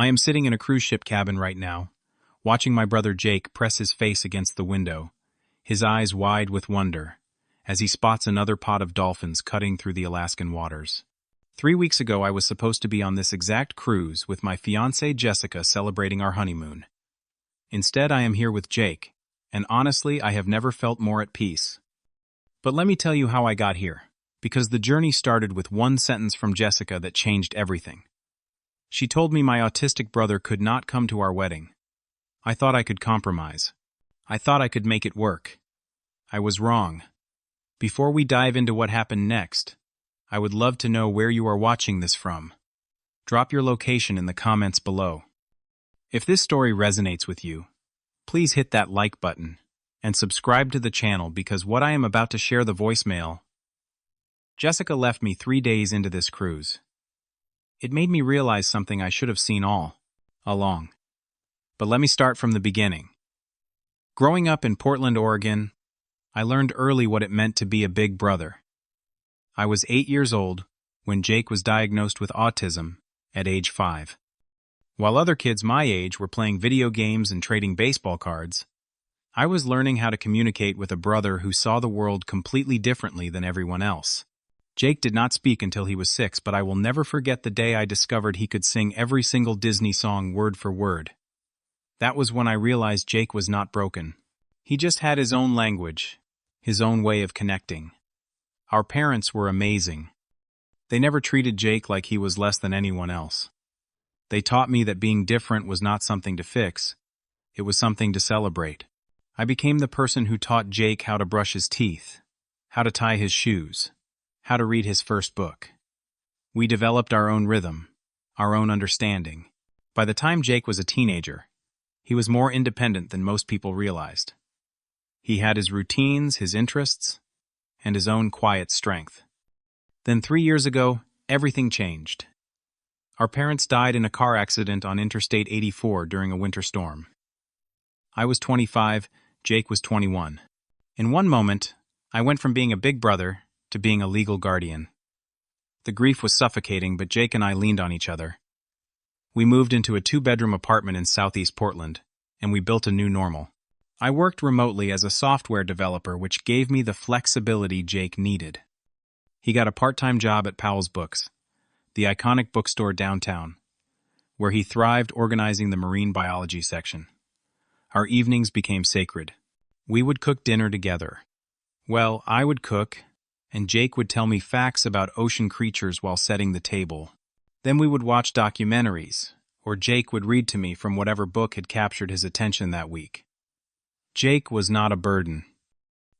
I am sitting in a cruise ship cabin right now, watching my brother Jake press his face against the window, his eyes wide with wonder, as he spots another pod of dolphins cutting through the Alaskan waters. 3 weeks ago, I was supposed to be on this exact cruise with my fiancée Jessica celebrating our honeymoon. Instead, I am here with Jake, and honestly, I have never felt more at peace. But let me tell you how I got here, because the journey started with one sentence from Jessica that changed everything. She told me my autistic brother could not come to our wedding. I thought I could compromise. I thought I could make it work. I was wrong. Before we dive into what happened next, I would love to know where you are watching this from. Drop your location in the comments below. If this story resonates with you, please hit that like button and subscribe to the channel because what I am about to share the voicemail. Jessica left me 3 days into this cruise. It made me realize something I should have seen all along. But let me start from the beginning. Growing up in Portland, Oregon, I learned early what it meant to be a big brother. I was 8 years old when Jake was diagnosed with autism at age 5. While other kids my age were playing video games and trading baseball cards, I was learning how to communicate with a brother who saw the world completely differently than everyone else. Jake did not speak until he was 6, but I will never forget the day I discovered he could sing every single Disney song word for word. That was when I realized Jake was not broken. He just had his own language, his own way of connecting. Our parents were amazing. They never treated Jake like he was less than anyone else. They taught me that being different was not something to fix, it was something to celebrate. I became the person who taught Jake how to brush his teeth, how to tie his shoes, how to read his first book. We developed our own rhythm, our own understanding. By the time Jake was a teenager, he was more independent than most people realized. He had his routines, his interests, and his own quiet strength. Then 3 years ago, everything changed. Our parents died in a car accident on Interstate 84 during a winter storm. I was 25, Jake was 21. In one moment, I went from being a big brother to being a legal guardian. The grief was suffocating, but Jake and I leaned on each other. We moved into a 2-bedroom apartment in Southeast Portland, and we built a new normal. I worked remotely as a software developer, which gave me the flexibility Jake needed. He got a part-time job at Powell's Books, the iconic bookstore downtown, where he thrived organizing the marine biology section. Our evenings became sacred. We would cook dinner together. Well, I would cook, and Jake would tell me facts about ocean creatures while setting the table. Then we would watch documentaries, or Jake would read to me from whatever book had captured his attention that week. Jake was not a burden.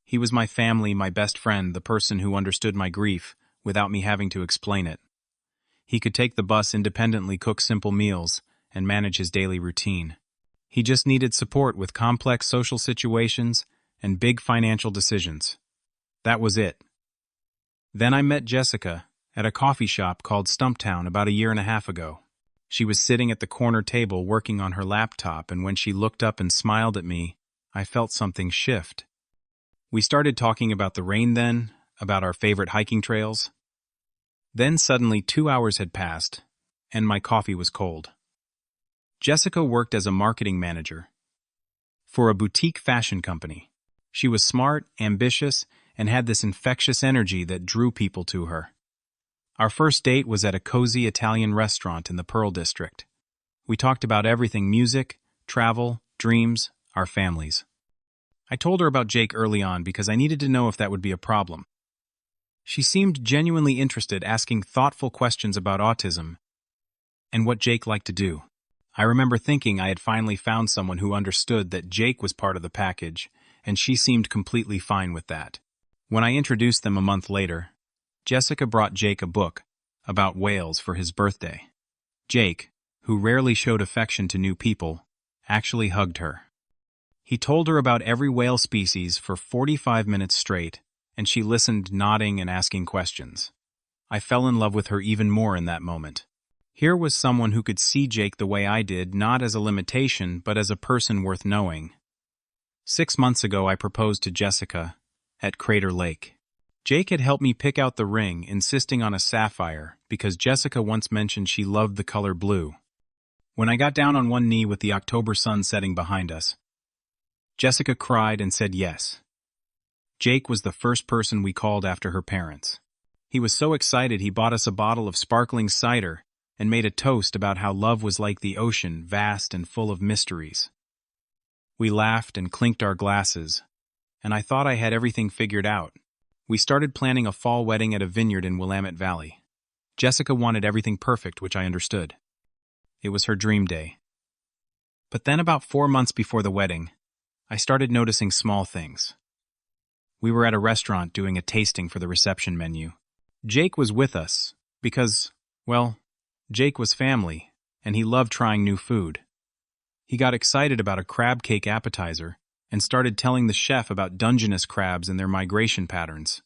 He was my family, my best friend, the person who understood my grief without me having to explain it. He could take the bus independently, cook simple meals, and manage his daily routine. He just needed support with complex social situations and big financial decisions. That was it. Then I met Jessica at a coffee shop called Stumptown about a year and a half ago. She was sitting at the corner table working on her laptop, and when she looked up and smiled at me, I felt something shift. We started talking about the rain then, about our favorite hiking trails. Then suddenly 2 hours had passed, and my coffee was cold. Jessica worked as a marketing manager for a boutique fashion company. She was smart, ambitious, and had this infectious energy that drew people to her. Our first date was at a cozy Italian restaurant in the Pearl District. We talked about everything: music, travel, dreams, our families. I told her about Jake early on because I needed to know if that would be a problem. She seemed genuinely interested, asking thoughtful questions about autism and what Jake liked to do. I remember thinking I had finally found someone who understood that Jake was part of the package, and she seemed completely fine with that. When I introduced them a month later, Jessica brought Jake a book about whales for his birthday. Jake, who rarely showed affection to new people, actually hugged her. He told her about every whale species for 45 minutes straight, and she listened, nodding and asking questions. I fell in love with her even more in that moment. Here was someone who could see Jake the way I did, not as a limitation, but as a person worth knowing. 6 months ago, I proposed to Jessica at Crater Lake. Jake had helped me pick out the ring, insisting on a sapphire because Jessica once mentioned she loved the color blue. When I got down on one knee with the October sun setting behind us, Jessica cried and said yes. Jake was the first person we called after her parents. He was so excited he bought us a bottle of sparkling cider and made a toast about how love was like the ocean, vast and full of mysteries. We laughed and clinked our glasses, and I thought I had everything figured out. We started planning a fall wedding at a vineyard in Willamette Valley. Jessica wanted everything perfect, which I understood. It was her dream day. But then about 4 months before the wedding, I started noticing small things. We were at a restaurant doing a tasting for the reception menu. Jake was with us because, well, Jake was family, and he loved trying new food. He got excited about a crab cake appetizer and started telling the chef about Dungeness crabs and their migration patterns.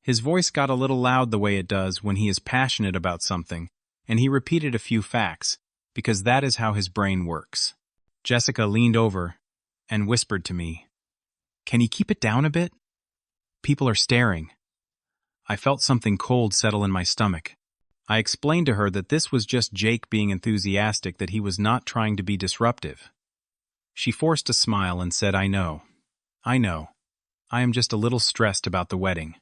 His voice got a little loud the way it does when he is passionate about something, and he repeated a few facts, because that is how his brain works. Jessica leaned over and whispered to me, "Can you keep it down a bit? People are staring." I felt something cold settle in my stomach. I explained to her that this was just Jake being enthusiastic, that he was not trying to be disruptive. She forced a smile and said, I know. I am just a little stressed about the wedding."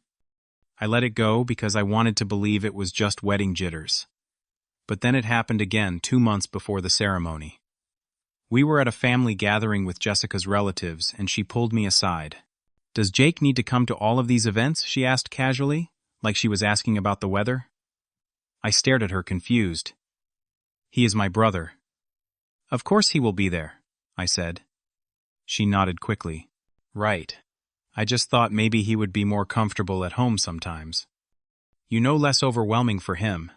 I let it go because I wanted to believe it was just wedding jitters. But then it happened again 2 months before the ceremony. We were at a family gathering with Jessica's relatives, and she pulled me aside. "Does Jake need to come to all of these events?" she asked casually, like she was asking about the weather. I stared at her, confused. "He is my brother." "Of course he will be there," I said. She nodded quickly. "Right. I just thought maybe he would be more comfortable at home sometimes. Less overwhelming for him."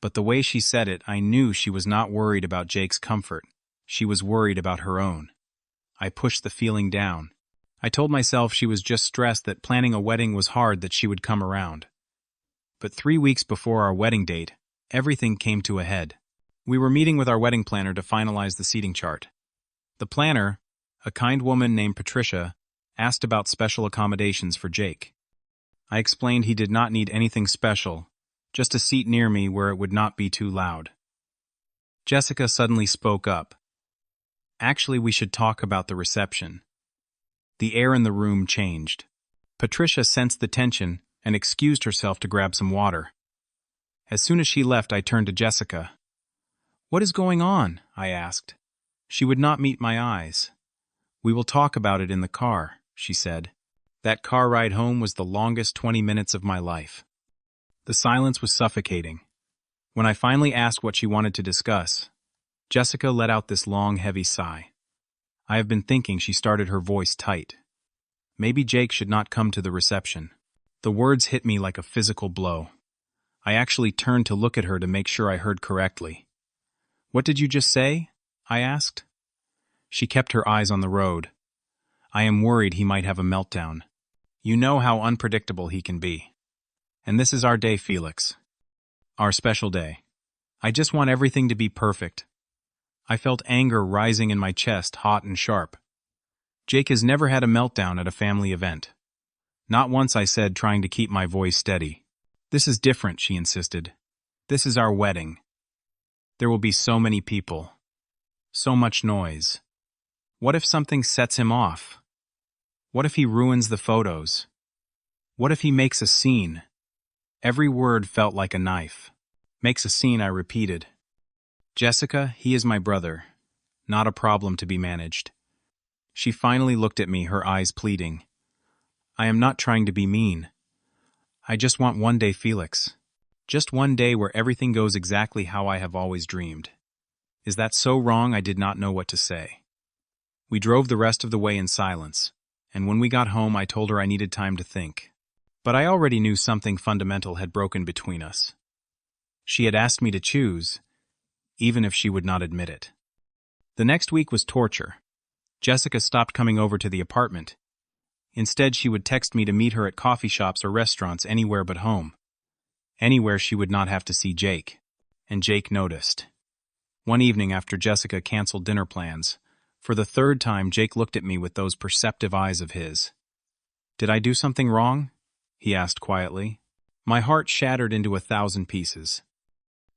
But the way she said it, I knew she was not worried about Jake's comfort. She was worried about her own. I pushed the feeling down. I told myself she was just stressed that planning a wedding was hard, that she would come around. But 3 weeks before our wedding date, everything came to a head. We were meeting with our wedding planner to finalize the seating chart. The planner, a kind woman named Patricia, asked about special accommodations for Jake. I explained he did not need anything special, just a seat near me where it would not be too loud. Jessica suddenly spoke up. "Actually, we should talk about the reception." The air in the room changed. Patricia sensed the tension and excused herself to grab some water. As soon as she left, I turned to Jessica. "What is going on?" I asked. She would not meet my eyes. "We will talk about it in the car," she said. That car ride home was the longest 20 minutes of my life. The silence was suffocating. When I finally asked what she wanted to discuss, Jessica let out this long, heavy sigh. "I have been thinking," she started, her voice tight. "Maybe Jake should not come to the reception." The words hit me like a physical blow. I actually turned to look at her to make sure I heard correctly. "What did you just say?" I asked. She kept her eyes on the road. "I am worried he might have a meltdown. You know how unpredictable he can be. And this is our day, Felix. Our special day. I just want everything to be perfect." I felt anger rising in my chest, hot and sharp. "Jake has never had a meltdown at a family event." "Not once," I said, trying to keep my voice steady. "This is different," she insisted. "This is our wedding. There will be so many people. So much noise. What if something sets him off? What if he ruins the photos? What if he makes a scene?" Every word felt like a knife. "Makes a scene," I repeated. "Jessica, he is my brother. Not a problem to be managed." She finally looked at me, her eyes pleading. "I am not trying to be mean. I just want one day, Felix. Just one day where everything goes exactly how I have always dreamed." Is that so wrong? I did not know what to say. We drove the rest of the way in silence, and when we got home I told her I needed time to think. But I already knew something fundamental had broken between us. She had asked me to choose, even if she would not admit it. The next week was torture. Jessica stopped coming over to the apartment. Instead, she would text me to meet her at coffee shops or restaurants, anywhere but home. Anywhere she would not have to see Jake. And Jake noticed. One evening after Jessica canceled dinner plans, for the 3rd time Jake looked at me with those perceptive eyes of his. "Did I do something wrong?" he asked quietly. My heart shattered into 1,000 pieces.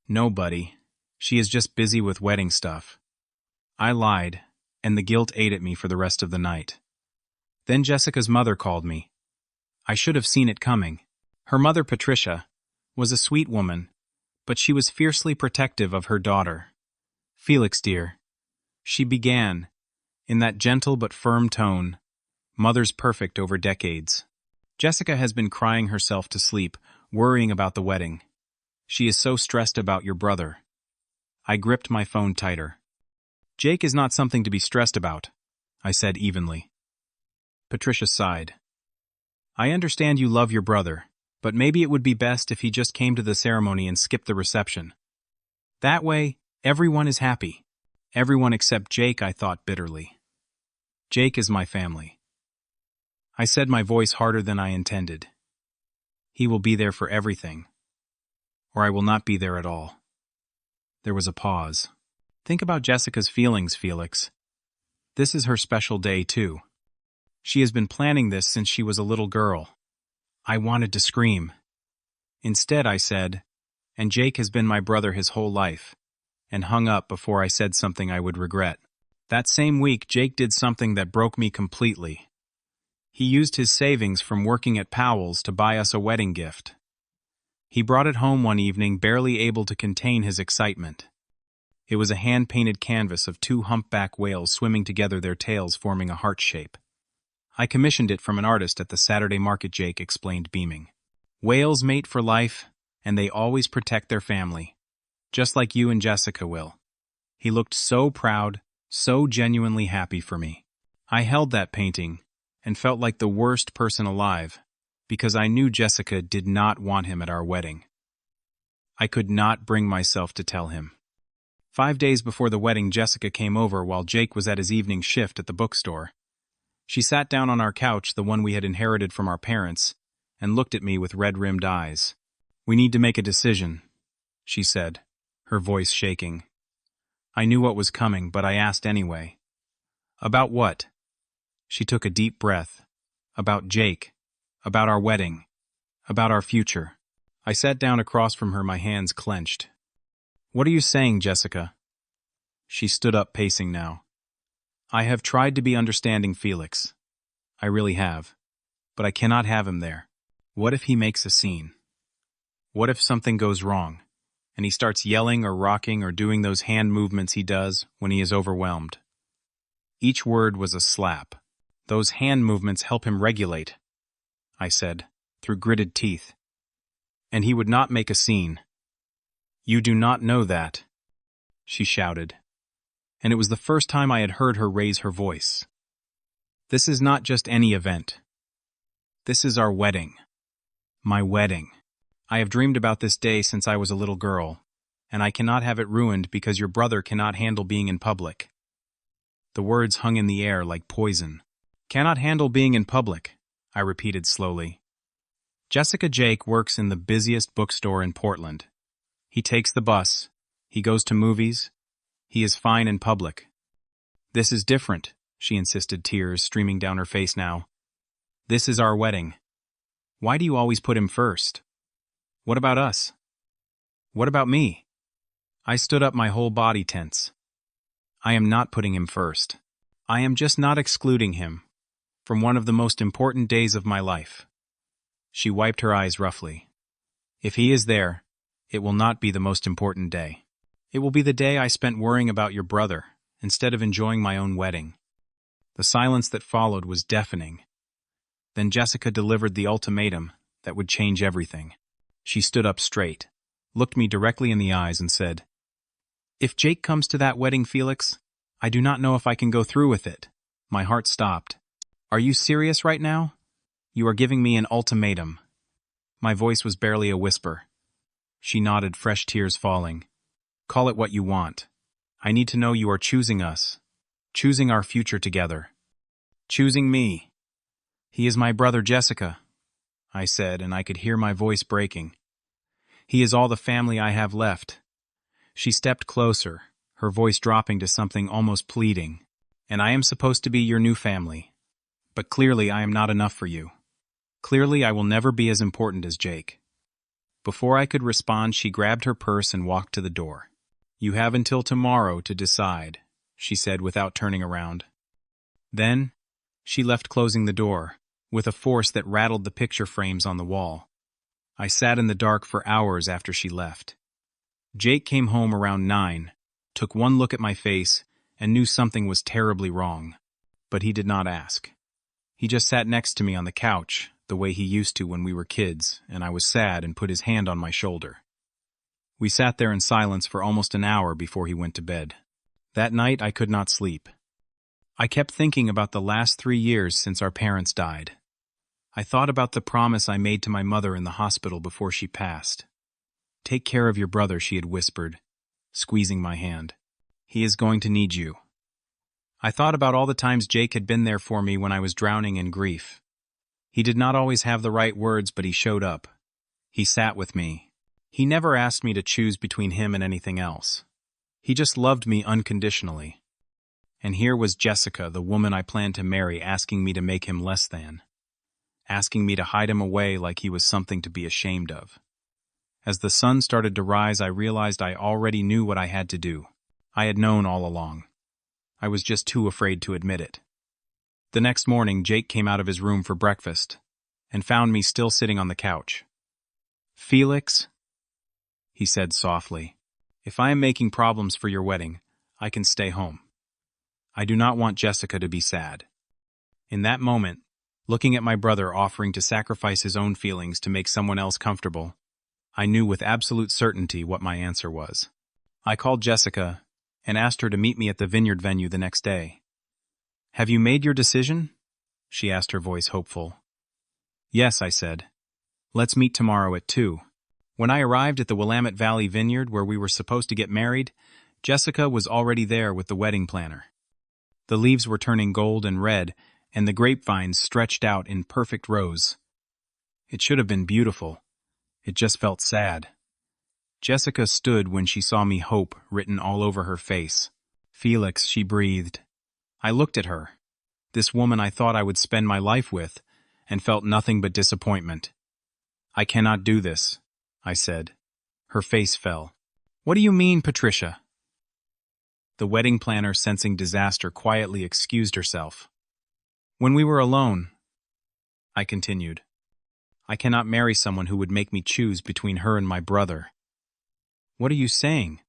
"No, buddy." She is just busy with wedding stuff. I lied, and the guilt ate at me for the rest of the night. Then Jessica's mother called me. I should have seen it coming. Her mother, Patricia, was a sweet woman, but she was fiercely protective of her daughter. "Felix, dear," she began, in that gentle but firm tone, mother's perfect over decades. "Jessica has been crying herself to sleep, worrying about the wedding. She is so stressed about your brother." I gripped my phone tighter. "Jake is not something to be stressed about," I said evenly. Patricia sighed. "I understand you love your brother, but maybe it would be best if he just came to the ceremony and skipped the reception. That way, everyone is happy." "Everyone except Jake," I thought bitterly. "Jake is my family." I said, my voice harder than I intended. "He will be there for everything. Or I will not be there at all." There was a pause. "Think about Jessica's feelings, Felix. This is her special day, too. She has been planning this since she was a little girl." I wanted to scream. Instead, I said, "And Jake has been my brother his whole life," and hung up before I said something I would regret. That same week, Jake did something that broke me completely. He used his savings from working at Powell's to buy us a wedding gift. He brought it home one evening, barely able to contain his excitement. It was a hand-painted canvas of two humpback whales swimming together, their tails forming a heart shape. "I commissioned it from an artist at the Saturday market," Jake explained, beaming. "Whales mate for life, and they always protect their family. Just like you and Jessica will." He looked so proud, so genuinely happy for me. I held that painting and felt like the worst person alive, because I knew Jessica did not want him at our wedding. I could not bring myself to tell him. 5 days before the wedding, Jessica came over while Jake was at his evening shift at the bookstore. She sat down on our couch, the one we had inherited from our parents, and looked at me with red-rimmed eyes. "We need to make a decision," she said, her voice shaking. I knew what was coming, but I asked anyway. "About what?" She took a deep breath. "About Jake. About our wedding. About our future." I sat down across from her, my hands clenched. "What are you saying, Jessica?" She stood up, pacing now. "I have tried to be understanding, Felix. I really have. But I cannot have him there. What if he makes a scene? What if something goes wrong, and he starts yelling or rocking or doing those hand movements he does when he is overwhelmed?" Each word was a slap. "Those hand movements help him regulate," I said, through gritted teeth. "And he would not make a scene." "You do not know that," she shouted. And it was the first time I had heard her raise her voice. "This is not just any event. This is our wedding. My wedding. I have dreamed about this day since I was a little girl, and I cannot have it ruined because your brother cannot handle being in public." The words hung in the air like poison. "Cannot handle being in public," I repeated slowly. "Jessica, Jake works in the busiest bookstore in Portland. He takes the bus. He goes to movies. He is fine in public. This is different," she insisted, tears streaming down her face now. "This is our wedding. Why do you always put him first? What about us? What about me?" I stood up, my whole body tense. "I am not putting him first. I am just not excluding him from one of the most important days of my life." She wiped her eyes roughly. "If he is there, it will not be the most important day. It will be the day I spent worrying about your brother instead of enjoying my own wedding." The silence that followed was deafening. Then Jessica delivered the ultimatum that would change everything. She stood up straight, looked me directly in the eyes, and said, "If Jake comes to that wedding, Felix, I do not know if I can go through with it." My heart stopped. "Are you serious right now? You are giving me an ultimatum." My voice was barely a whisper. She nodded, fresh tears falling. "Call it what you want. I need to know you are choosing us. Choosing our future together. Choosing me." "He is my brother, Jessica," I said, and I could hear my voice breaking. "He is all the family I have left." She stepped closer, her voice dropping to something almost pleading. "And I am supposed to be your new family. But clearly I am not enough for you. Clearly I will never be as important as Jake." Before I could respond, she grabbed her purse and walked to the door. You have until tomorrow to decide, she said without turning around. Then, she left, closing the door, with a force that rattled the picture frames on the wall. I sat in the dark for hours after she left. Jake came home around 9, took one look at my face, and knew something was terribly wrong. But he did not ask. He just sat next to me on the couch, the way he used to when we were kids, and I was sad and put his hand on my shoulder. We sat there in silence for almost an hour before he went to bed. That night I could not sleep. I kept thinking about the last 3 years since our parents died. I thought about the promise I made to my mother in the hospital before she passed. Take care of your brother, she had whispered, squeezing my hand. He is going to need you. I thought about all the times Jake had been there for me when I was drowning in grief. He did not always have the right words, but he showed up. He sat with me. He never asked me to choose between him and anything else. He just loved me unconditionally. And here was Jessica, the woman I planned to marry, asking me to make him less than. Asking me to hide him away like he was something to be ashamed of. As the sun started to rise, I realized I already knew what I had to do. I had known all along. I was just too afraid to admit it. The next morning, Jake came out of his room for breakfast and found me still sitting on the couch. "Felix," he said softly, "if I am making problems for your wedding, I can stay home. I do not want Jessica to be sad." In that moment, looking at my brother offering to sacrifice his own feelings to make someone else comfortable, I knew with absolute certainty what my answer was. I called Jessica and asked her to meet me at the vineyard venue the next day. "Have you made your decision?" she asked, her voice hopeful. "Yes," I said. "Let's meet tomorrow at 2. When I arrived at the Willamette Valley Vineyard where we were supposed to get married, Jessica was already there with the wedding planner. The leaves were turning gold and red, and the grapevines stretched out in perfect rows. It should have been beautiful. It just felt sad. Jessica stood when she saw me, hope written all over her face. "Felix," she breathed. I looked at her, this woman I thought I would spend my life with, and felt nothing but disappointment. "I cannot do this," I said. Her face fell. "What do you mean, Patricia?" The wedding planner, sensing disaster, quietly excused herself. "When we were alone," I continued, "I cannot marry someone who would make me choose between her and my brother." "What are you saying?"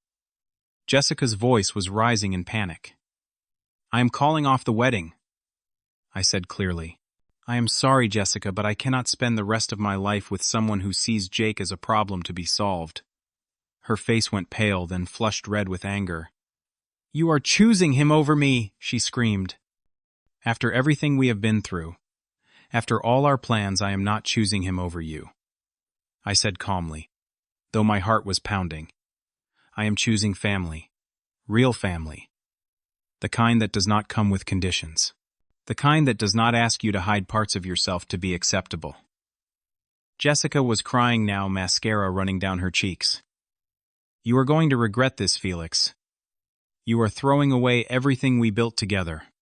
Jessica's voice was rising in panic. "I am calling off the wedding," I said clearly. "I am sorry, Jessica, but I cannot spend the rest of my life with someone who sees Jake as a problem to be solved." Her face went pale, then flushed red with anger. "You are choosing him over me," she screamed. "After everything we have been through, after all our plans, I am not choosing him over you," I said calmly, though my heart was pounding. "I am choosing family, real family, the kind that does not come with conditions, the kind that does not ask you to hide parts of yourself to be acceptable." Jessica was crying now, mascara running down her cheeks. "You are going to regret this, Felix. You are throwing away everything we built together.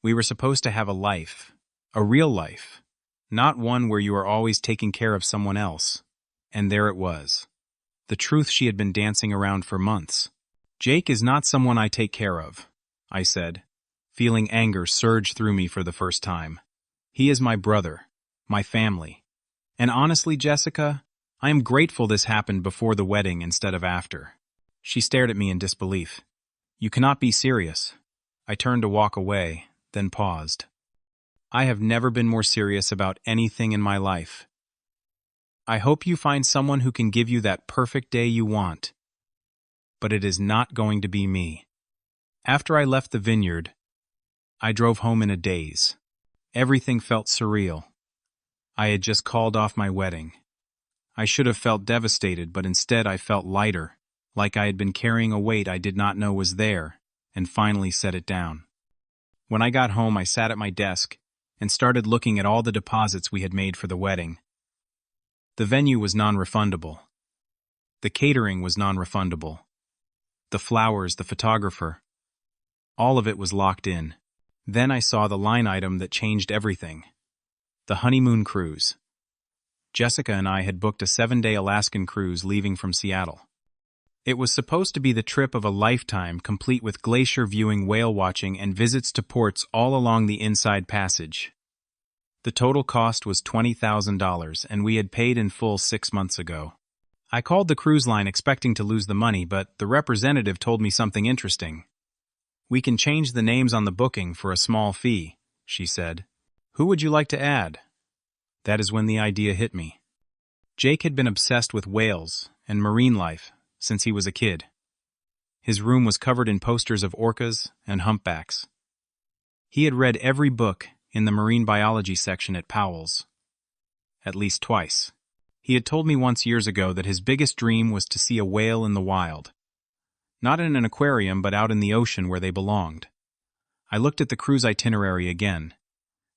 We were supposed to have a life, a real life, not one where you are always taking care of someone else." And there it was, the truth she had been dancing around for months. "Jake is not someone I take care of," I said, feeling anger surge through me for the first time. "He is my brother, my family. And honestly, Jessica, I am grateful this happened before the wedding instead of after." She stared at me in disbelief. "You cannot be serious." I turned to walk away, then paused. "I have never been more serious about anything in my life. I hope you find someone who can give you that perfect day you want. But it is not going to be me." After I left the vineyard, I drove home in a daze. Everything felt surreal. I had just called off my wedding. I should have felt devastated, but instead I felt lighter, like I had been carrying a weight I did not know was there, and finally set it down. When I got home, I sat at my desk and started looking at all the deposits we had made for the wedding. The venue was non-refundable. The catering was non-refundable. The flowers, the photographer, all of it was locked in. Then I saw the line item that changed everything. The honeymoon cruise. Jessica and I had booked a 7-day Alaskan cruise leaving from Seattle. It was supposed to be the trip of a lifetime, complete with glacier viewing, whale watching, and visits to ports all along the Inside Passage. The total cost was $20,000, and we had paid in full 6 months ago. I called the cruise line expecting to lose the money, but the representative told me something interesting. "We can change the names on the booking for a small fee," she said. "Who would you like to add?" That is when the idea hit me. Jake had been obsessed with whales and marine life since he was a kid. His room was covered in posters of orcas and humpbacks. He had read every book in the marine biology section at Powell's, at least twice. He had told me once years ago that his biggest dream was to see a whale in the wild. Not in an aquarium, but out in the ocean where they belonged. I looked at the cruise itinerary again.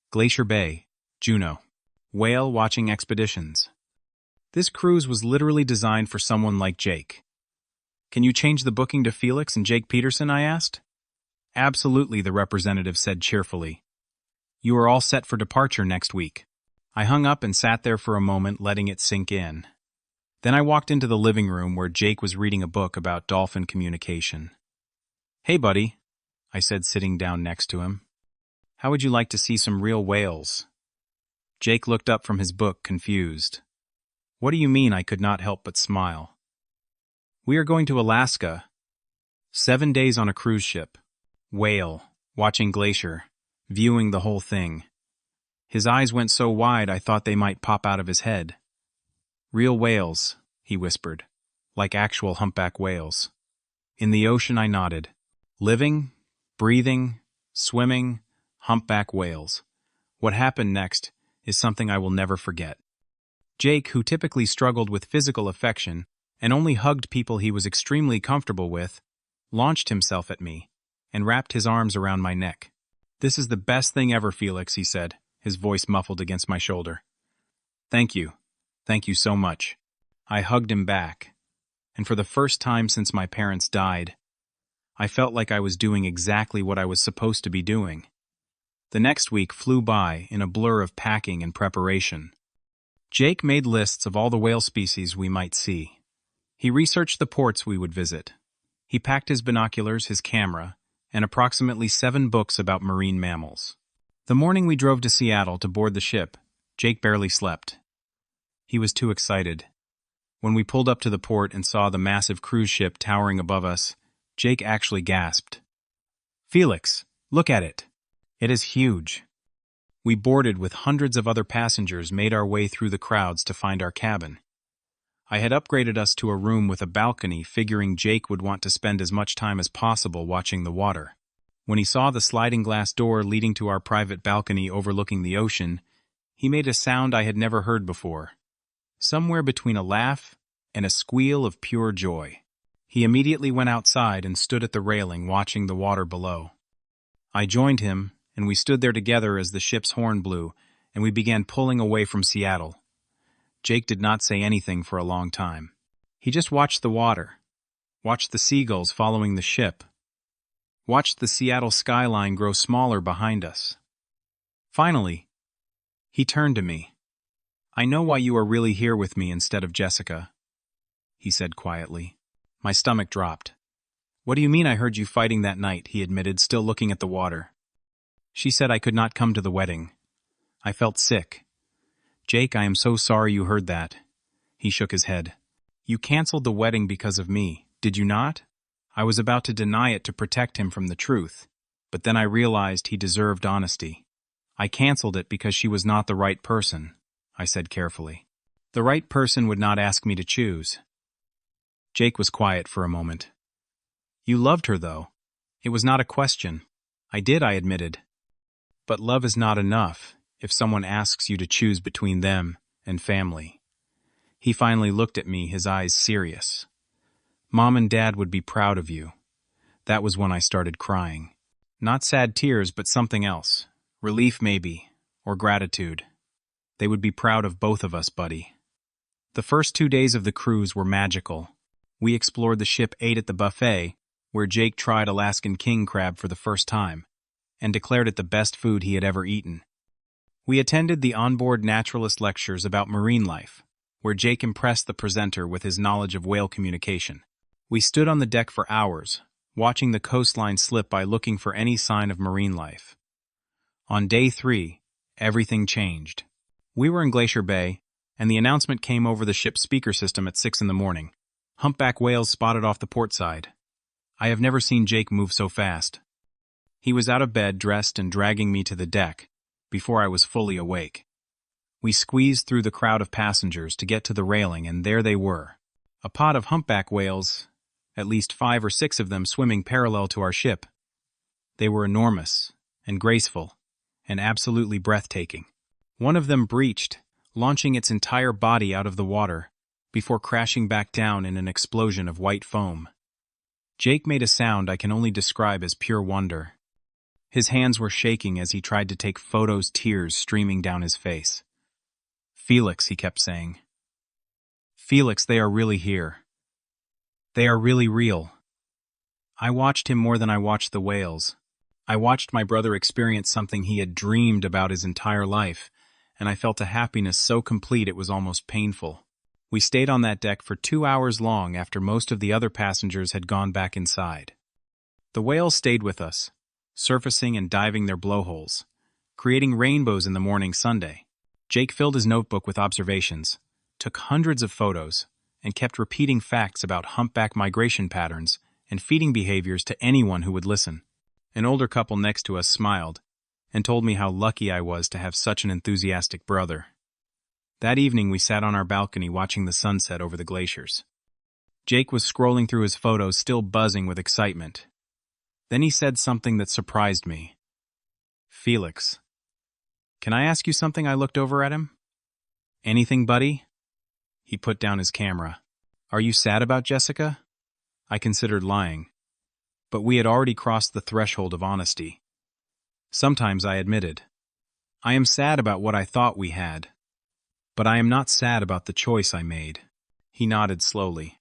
Glacier Bay, Juneau. Whale watching expeditions. This cruise was literally designed for someone like Jake. "Can you change the booking to Felix and Jake Peterson?" I asked. "Absolutely," the representative said cheerfully. "You are all set for departure next week." I hung up and sat there for a moment, letting it sink in. Then I walked into the living room where Jake was reading a book about dolphin communication. "Hey, buddy," I said, sitting down next to him. "How would you like to see some real whales?" Jake looked up from his book, confused. "What do you mean?" I could not help but smile. "We are going to Alaska. 7 days on a cruise ship. Whale, watching glacier, viewing the whole thing." His eyes went so wide I thought they might pop out of his head. "Real whales," he whispered, "like actual humpback whales." In the ocean, I nodded. Living, breathing, swimming, humpback whales. What happened next is something I will never forget. Jake, who typically struggled with physical affection and only hugged people he was extremely comfortable with, launched himself at me and wrapped his arms around my neck. "This is the best thing ever, Felix," he said, his voice muffled against my shoulder. "Thank you. Thank you so much." I hugged him back, and for the first time since my parents died, I felt like I was doing exactly what I was supposed to be doing. The next week flew by in a blur of packing and preparation. Jake made lists of all the whale species we might see. He researched the ports we would visit. He packed his binoculars, his camera, and approximately 7 books about marine mammals. The morning we drove to Seattle to board the ship, Jake barely slept. He was too excited. When we pulled up to the port and saw the massive cruise ship towering above us, Jake actually gasped. "Felix, look at it. It is huge." We boarded with hundreds of other passengers, made our way through the crowds to find our cabin. I had upgraded us to a room with a balcony, figuring Jake would want to spend as much time as possible watching the water. When he saw the sliding glass door leading to our private balcony overlooking the ocean, he made a sound I had never heard before. Somewhere between a laugh and a squeal of pure joy. He immediately went outside and stood at the railing watching the water below. I joined him, and we stood there together as the ship's horn blew, and we began pulling away from Seattle. Jake did not say anything for a long time. He just watched the water, watched the seagulls following the ship, watched the Seattle skyline grow smaller behind us. Finally, he turned to me. "I know why you are really here with me instead of Jessica," he said quietly. My stomach dropped. "What do you mean? I heard you fighting that night," he admitted, still looking at the water. "She said I could not come to the wedding. I felt sick." "Jake, I am so sorry you heard that." He shook his head. "You canceled the wedding because of me, did you not?" I was about to deny it to protect him from the truth, but then I realized he deserved honesty. "I canceled it because she was not the right person," I said carefully. "The right person would not ask me to choose." Jake was quiet for a moment. "You loved her, though. It was not a question." "I did," I admitted. "But love is not enough if someone asks you to choose between them and family." He finally looked at me, his eyes serious. "Mom and Dad would be proud of you." That was when I started crying. Not sad tears, but something else. Relief, maybe, or gratitude. They would be proud of both of us, buddy. The first 2 days of the cruise were magical. We explored the ship, ate at the buffet, where Jake tried Alaskan king crab for the first time, and declared it the best food he had ever eaten. We attended the onboard naturalist lectures about marine life, where Jake impressed the presenter with his knowledge of whale communication. We stood on the deck for hours, watching the coastline slip by looking for any sign of marine life. On day 3, everything changed. We were in Glacier Bay, and the announcement came over the ship's speaker system at 6 in the morning. Humpback whales spotted off the port side. I have never seen Jake move so fast. He was out of bed, dressed, and dragging me to the deck before I was fully awake. We squeezed through the crowd of passengers to get to the railing, and there they were. A pod of humpback whales, at least 5 or 6 of them swimming parallel to our ship. They were enormous and graceful and absolutely breathtaking. One of them breached, launching its entire body out of the water before crashing back down in an explosion of white foam. Jake made a sound I can only describe as pure wonder. His hands were shaking as he tried to take photos, tears streaming down his face. "Felix," he kept saying. "Felix, they are really here. They are really real." I watched him more than I watched the whales. I watched my brother experience something he had dreamed about his entire life, and I felt a happiness so complete it was almost painful. We stayed on that deck for 2 hours long after most of the other passengers had gone back inside. The whales stayed with us, surfacing and diving their blowholes, creating rainbows in the morning Sunday. Jake filled his notebook with observations, took hundreds of photos, and kept repeating facts about humpback migration patterns and feeding behaviors to anyone who would listen. An older couple next to us smiled and told me how lucky I was to have such an enthusiastic brother. That evening we sat on our balcony watching the sunset over the glaciers. Jake was scrolling through his photos, still buzzing with excitement. Then he said something that surprised me. "Felix, can I ask you something?" I looked over at him. "Anything, buddy?" He put down his camera. "Are you sad about Jessica?" I considered lying, but we had already crossed the threshold of honesty. Sometimes I admitted, "I am sad about what I thought we had, but I am not sad about the choice I made." He nodded slowly.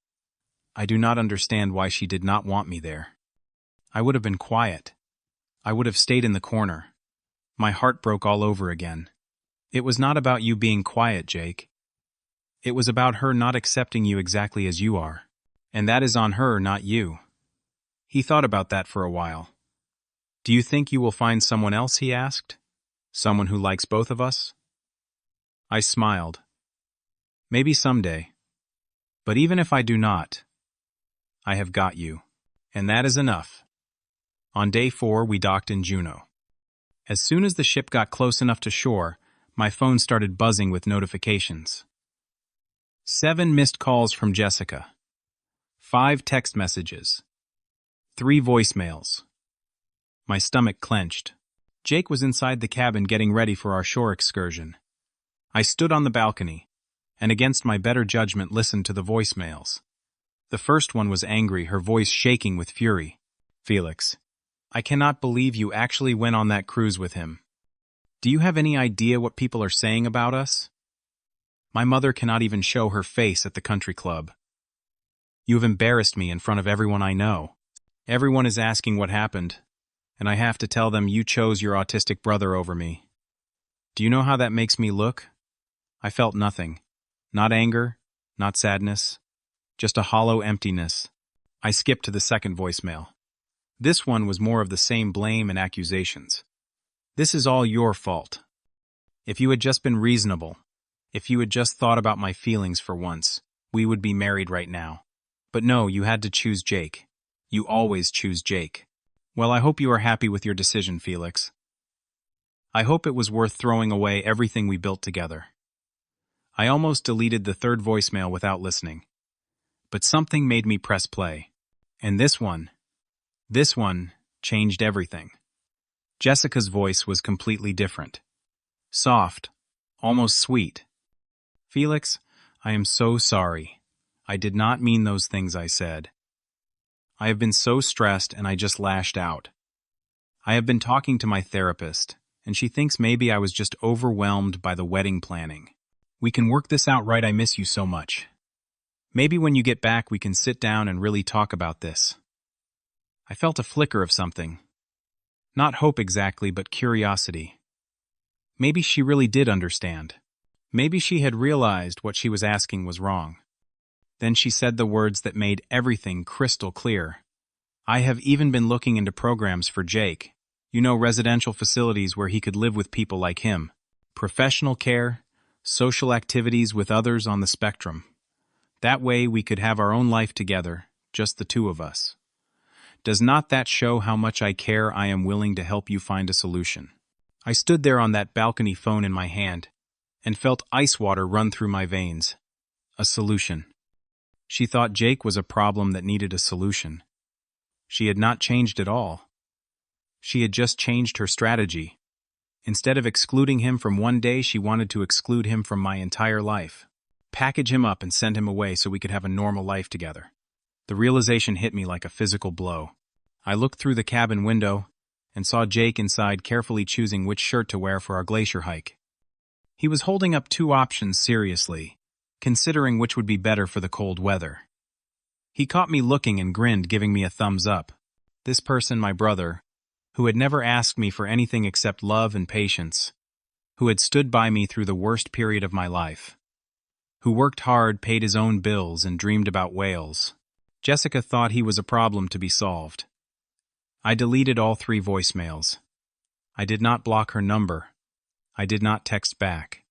"I do not understand why she did not want me there. I would have been quiet. I would have stayed in the corner." My heart broke all over again. "It was not about you being quiet, Jake. It was about her not accepting you exactly as you are. And that is on her, not you." He thought about that for a while. "Do you think you will find someone else?" he asked. "Someone who likes both of us?" I smiled. "Maybe someday. But even if I do not, I have got you. And that is enough." On day 4, we docked in Juneau. As soon as the ship got close enough to shore, my phone started buzzing with notifications. 7 missed calls from Jessica. 5 text messages. 3 voicemails. My stomach clenched. Jake was inside the cabin getting ready for our shore excursion. I stood on the balcony, and against my better judgment listened to the voicemails. The first one was angry, her voice shaking with fury. "Felix, I cannot believe you actually went on that cruise with him. Do you have any idea what people are saying about us? My mother cannot even show her face at the country club. You have embarrassed me in front of everyone I know. Everyone is asking what happened, and I have to tell them you chose your autistic brother over me. Do you know how that makes me look?" I felt nothing. Not anger, not sadness, just a hollow emptiness. I skipped to the second voicemail. This one was more of the same blame and accusations. "This is all your fault. If you had just been reasonable, if you had just thought about my feelings for once, we would be married right now. But no, you had to choose Jake. You always choose Jake. Well, I hope you are happy with your decision, Felix. I hope it was worth throwing away everything we built together." I almost deleted the third voicemail without listening. But something made me press play. And this one changed everything. Jessica's voice was completely different. Soft, almost sweet. "Felix, I am so sorry. I did not mean those things I said. I have been so stressed and I just lashed out. I have been talking to my therapist, and she thinks maybe I was just overwhelmed by the wedding planning. We can work this out, right? I miss you so much. Maybe when you get back we can sit down and really talk about this." I felt a flicker of something. Not hope exactly, but curiosity. Maybe she really did understand. Maybe she had realized what she was asking was wrong. Then she said the words that made everything crystal clear. "I have even been looking into programs for Jake. You know, residential facilities where he could live with people like him. Professional care, social activities with others on the spectrum. That way we could have our own life together, just the two of us. Does not that show how much I care? I am willing to help you find a solution." I stood there on that balcony, phone in my hand, and felt ice water run through my veins. A solution. She thought Jake was a problem that needed a solution. She had not changed at all. She had just changed her strategy. Instead of excluding him from one day, she wanted to exclude him from my entire life. Package him up and send him away so we could have a normal life together. The realization hit me like a physical blow. I looked through the cabin window and saw Jake inside, carefully choosing which shirt to wear for our glacier hike. He was holding up two options seriously, considering which would be better for the cold weather. He caught me looking and grinned, giving me a thumbs up. This person, my brother, who had never asked me for anything except love and patience, who had stood by me through the worst period of my life, who worked hard, paid his own bills, and dreamed about whales. Jessica thought he was a problem to be solved. I deleted all 3 voicemails. I did not block her number. I did not text back.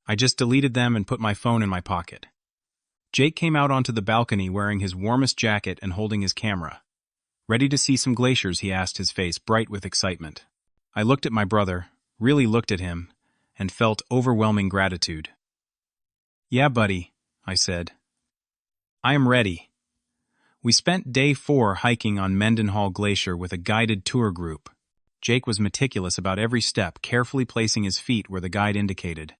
I just deleted them and put my phone in my pocket. Jake came out onto the balcony wearing his warmest jacket and holding his camera. "Ready to see some glaciers?" he asked, his face bright with excitement. I looked at my brother, really looked at him, and felt overwhelming gratitude. "Yeah, buddy," I said. "I am ready." We spent day 4 hiking on Mendenhall Glacier with a guided tour group. Jake was meticulous about every step, carefully placing his feet where the guide indicated.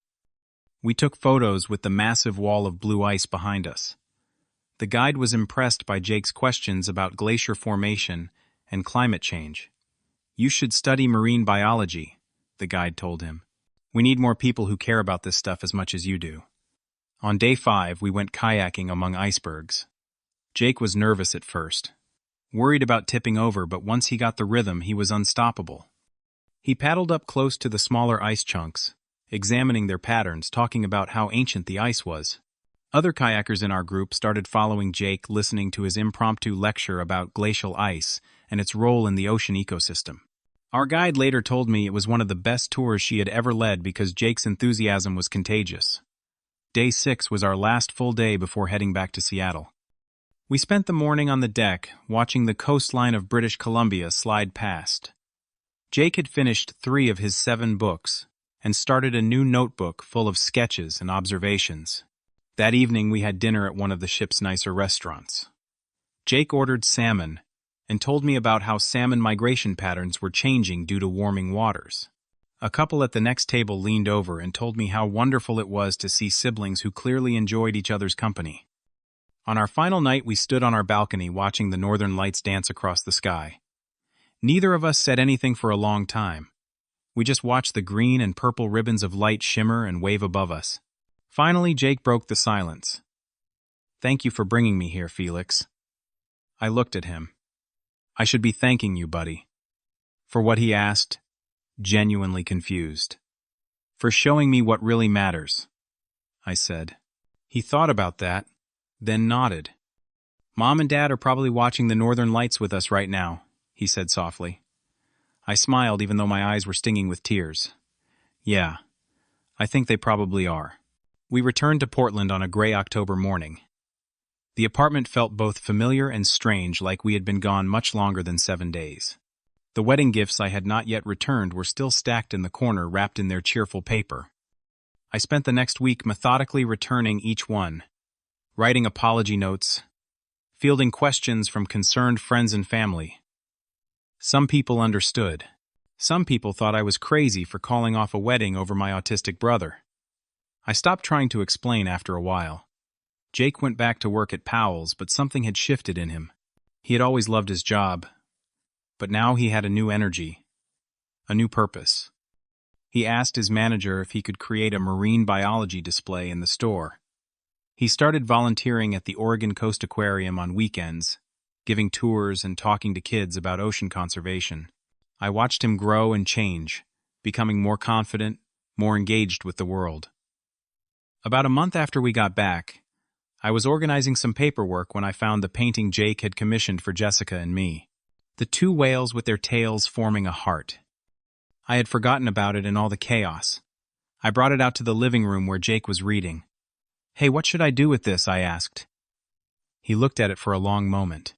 We took photos with the massive wall of blue ice behind us. The guide was impressed by Jake's questions about glacier formation and climate change. "You should study marine biology," the guide told him. "We need more people who care about this stuff as much as you do." On day 5, we went kayaking among icebergs. Jake was nervous at first, worried about tipping over, but once he got the rhythm, he was unstoppable. He paddled up close to the smaller ice chunks, examining their patterns, talking about how ancient the ice was. Other kayakers in our group started following Jake, listening to his impromptu lecture about glacial ice and its role in the ocean ecosystem. Our guide later told me it was one of the best tours she had ever led because Jake's enthusiasm was contagious. Day 6 was our last full day before heading back to Seattle. We spent the morning on the deck, watching the coastline of British Columbia slide past. Jake had finished 3 of his 7 books and started a new notebook full of sketches and observations. That evening we had dinner at one of the ship's nicer restaurants. Jake ordered salmon and told me about how salmon migration patterns were changing due to warming waters. A couple at the next table leaned over and told me how wonderful it was to see siblings who clearly enjoyed each other's company. On our final night, we stood on our balcony watching the northern lights dance across the sky. Neither of us said anything for a long time. We just watched the green and purple ribbons of light shimmer and wave above us. Finally, Jake broke the silence. "Thank you for bringing me here, Felix." I looked at him. "I should be thanking you, buddy." For what he asked, genuinely confused. "For showing me what really matters," I said. He thought about that, then nodded. "Mom and Dad are probably watching the northern lights with us right now," he said softly. I smiled even though my eyes were stinging with tears. "Yeah, I think they probably are." We returned to Portland on a gray October morning. The apartment felt both familiar and strange, like we had been gone much longer than 7 days. The wedding gifts I had not yet returned were still stacked in the corner, wrapped in their cheerful paper. I spent the next week methodically returning each one, writing apology notes, fielding questions from concerned friends and family. Some people understood. Some people thought I was crazy for calling off a wedding over my autistic brother. I stopped trying to explain after a while. Jake went back to work at Powell's, but something had shifted in him. He had always loved his job, but now he had a new energy, a new purpose. He asked his manager if he could create a marine biology display in the store. He started volunteering at the Oregon Coast Aquarium on weekends, giving tours and talking to kids about ocean conservation. I watched him grow and change, becoming more confident, more engaged with the world. About a month after we got back, I was organizing some paperwork when I found the painting Jake had commissioned for Jessica and me. The two whales with their tails forming a heart. I had forgotten about it in all the chaos. I brought it out to the living room where Jake was reading. "Hey, what should I do with this?" I asked. He looked at it for a long moment.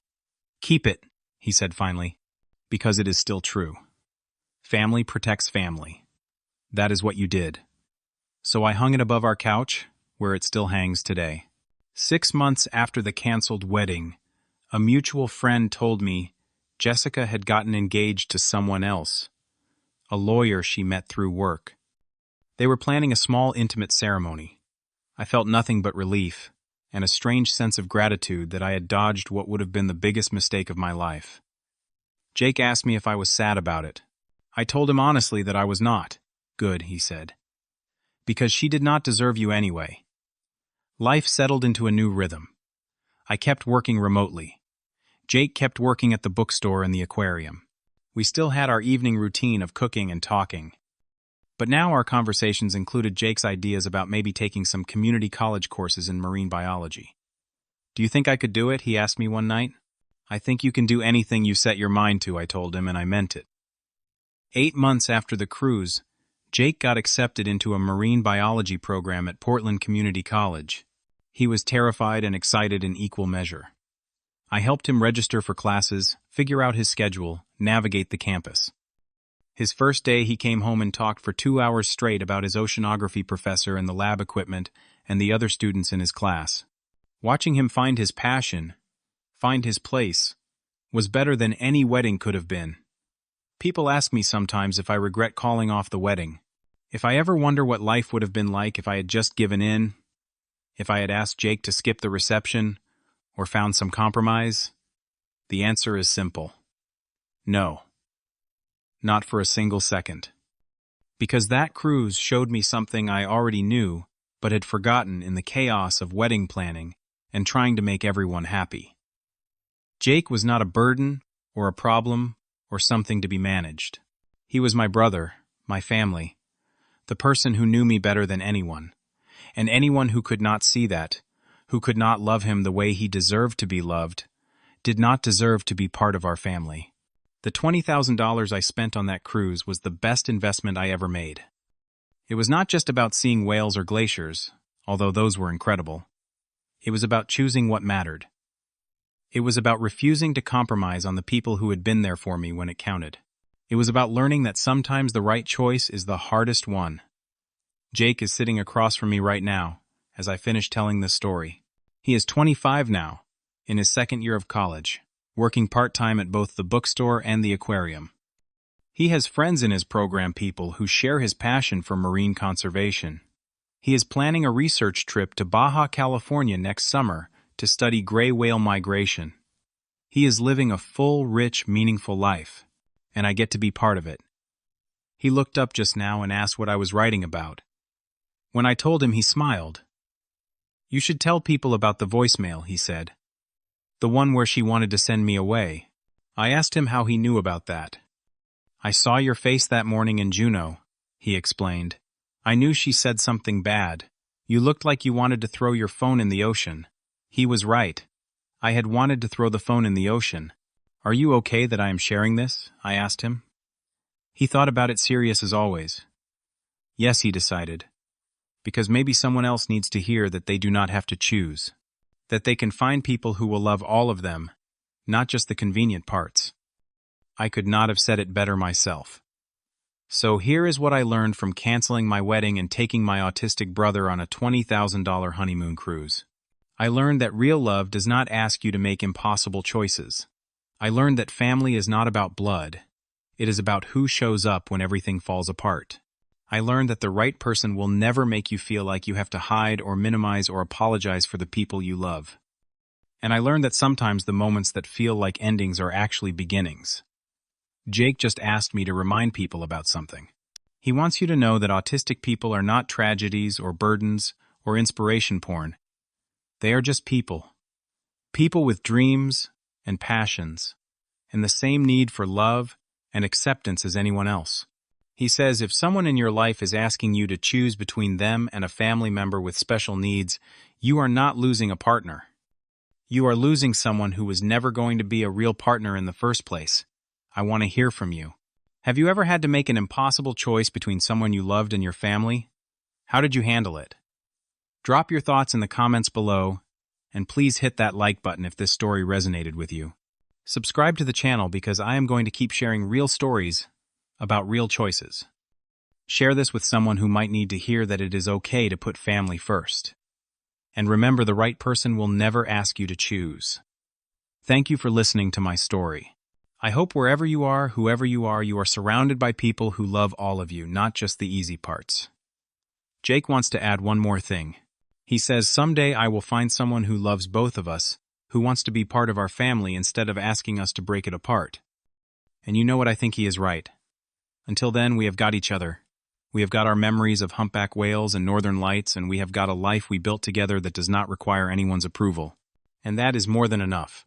"Keep it," he said finally, "because it is still true. Family protects family. That is what you did." So I hung it above our couch, where it still hangs today. 6 months after the canceled wedding, a mutual friend told me Jessica had gotten engaged to someone else, a lawyer she met through work. They were planning a small, intimate ceremony. I felt nothing but relief, and a strange sense of gratitude that I had dodged what would have been the biggest mistake of my life. Jake asked me if I was sad about it. I told him honestly that I was not. "Good," he said. "Because she did not deserve you anyway." Life settled into a new rhythm. I kept working remotely. Jake kept working at the bookstore and the aquarium. We still had our evening routine of cooking and talking. But now our conversations included Jake's ideas about maybe taking some community college courses in marine biology. "Do you think I could do it?" he asked me one night. "I think you can do anything you set your mind to," I told him, and I meant it. 8 months after the cruise, Jake got accepted into a marine biology program at Portland Community College. He was terrified and excited in equal measure. I helped him register for classes, figure out his schedule, navigate the campus. His first day, he came home and talked for 2 hours straight about his oceanography professor and the lab equipment and the other students in his class. Watching him find his passion, find his place, was better than any wedding could have been. People ask me sometimes if I regret calling off the wedding. If I ever wonder what life would have been like if I had just given in, if I had asked Jake to skip the reception, or found some compromise, the answer is simple. No. Not for a single second. Because that cruise showed me something I already knew, but had forgotten in the chaos of wedding planning and trying to make everyone happy. Jake was not a burden, or a problem, or something to be managed. He was my brother, my family, the person who knew me better than anyone. And anyone who could not see that, who could not love him the way he deserved to be loved, did not deserve to be part of our family. The $20,000 I spent on that cruise was the best investment I ever made. It was not just about seeing whales or glaciers, although those were incredible. It was about choosing what mattered. It was about refusing to compromise on the people who had been there for me when it counted. It was about learning that sometimes the right choice is the hardest one. Jake is sitting across from me right now, as I finish telling this story. He is 25 now, in his second year of college, working part-time at both the bookstore and the aquarium. He has friends in his program, people who share his passion for marine conservation. He is planning a research trip to Baja California next summer to study gray whale migration. He is living a full, rich, meaningful life, and I get to be part of it. He looked up just now and asked what I was writing about. When I told him, he smiled. "You should tell people about the voicemail," he said. "The one where she wanted to send me away." I asked him how he knew about that. "I saw your face that morning in Juneau," he explained. "I knew she said something bad. You looked like you wanted to throw your phone in the ocean." He was right. I had wanted to throw the phone in the ocean. "Are you okay that I am sharing this?" I asked him. He thought about it, serious as always. Yes, he decided. Because maybe someone else needs to hear that they do not have to choose. That they can find people who will love all of them, not just the convenient parts. I could not have said it better myself. So here is what I learned from canceling my wedding and taking my autistic brother on a $20,000 honeymoon cruise. I learned that real love does not ask you to make impossible choices. I learned that family is not about blood. It is about who shows up when everything falls apart. I learned that the right person will never make you feel like you have to hide or minimize or apologize for the people you love. And I learned that sometimes the moments that feel like endings are actually beginnings. Jake just asked me to remind people about something. He wants you to know that autistic people are not tragedies or burdens or inspiration porn. They are just people. People with dreams and passions, and the same need for love and acceptance as anyone else. He says if someone in your life is asking you to choose between them and a family member with special needs, you are not losing a partner. You are losing someone who was never going to be a real partner in the first place. I want to hear from you. Have you ever had to make an impossible choice between someone you loved and your family? How did you handle it? Drop your thoughts in the comments below, and please hit that like button if this story resonated with you. Subscribe to the channel because I am going to keep sharing real stories about real choices. Share this with someone who might need to hear that it is okay to put family first. And remember, the right person will never ask you to choose. Thank you for listening to my story. I hope wherever you are, whoever you are surrounded by people who love all of you, not just the easy parts. Jake wants to add one more thing. He says, someday I will find someone who loves both of us, who wants to be part of our family instead of asking us to break it apart. And you know what, I think he is right. Until then, we have got each other. We have got our memories of humpback whales and northern lights, and we have got a life we built together that does not require anyone's approval. And that is more than enough.